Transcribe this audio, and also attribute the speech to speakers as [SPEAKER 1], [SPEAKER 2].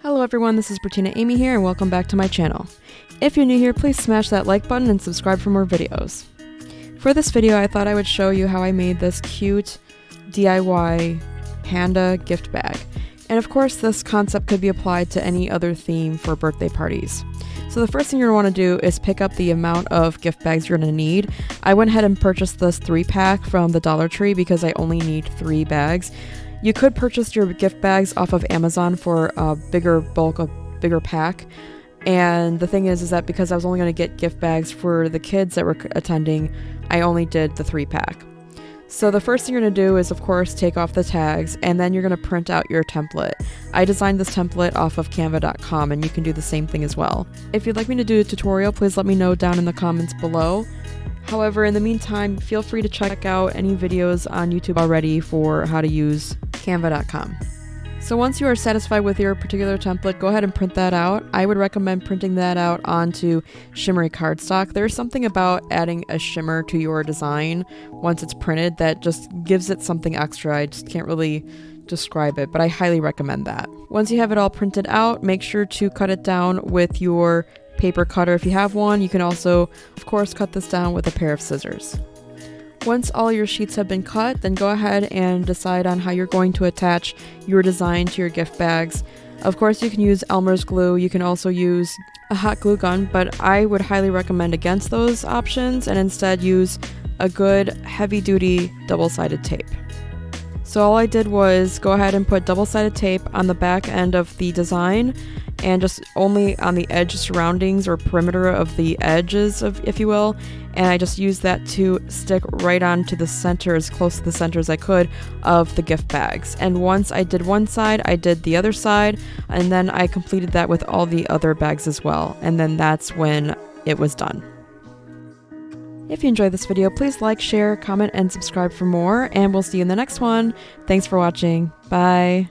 [SPEAKER 1] Hello everyone, this is Bertina Amy here and welcome back to my channel. If you're new here, please smash that like button and subscribe for more videos. For this video, I thought I would show you how I made this cute DIY panda gift bag. And of course, this concept could be applied to any other theme for birthday parties. So the first thing you're going to want to do is pick up the amount of gift bags you're going to need. I went ahead and purchased this 3-pack from the Dollar Tree because I only need 3 bags. You could purchase your gift bags off of Amazon for a bigger bulk, a bigger pack. And the thing is that because I was only going to get gift bags for the kids that were attending, I only did the 3-pack. So the first thing you're going to do is, of course, take off the tags, and then you're going to print out your template. I designed this template off of canva.com, and you can do the same thing as well. If you'd like me to do a tutorial, please let me know down in the comments below. However, in the meantime, feel free to check out any videos on YouTube already for how to use canva.com. So once you are satisfied with your particular template, go ahead and print that out. I would recommend printing that out onto shimmery cardstock. There's something about adding a shimmer to your design once it's printed that just gives it something extra. I just can't really describe it, but I highly recommend that. Once you have it all printed out, make sure to cut it down with your paper cutter if you have one. You can also, of course, cut this down with a pair of scissors. Once all your sheets have been cut, then go ahead and decide on how you're going to attach your design to your gift bags. Of course, you can use Elmer's glue. You can also use a hot glue gun, but I would highly recommend against those options and instead use a good heavy-duty double-sided tape. So all I did was go ahead and put double-sided tape on the back end of the design and just only on the edge surroundings or perimeter of the edges, if you will, and I just used that to stick right onto the center, as close to the center as I could, of the gift bags. And once I did one side, I did the other side, and then I completed that with all the other bags as well, and then that's when it was done. If you enjoyed this video, please like, share, comment, and subscribe for more, and we'll see you in the next one. Thanks for watching. Bye!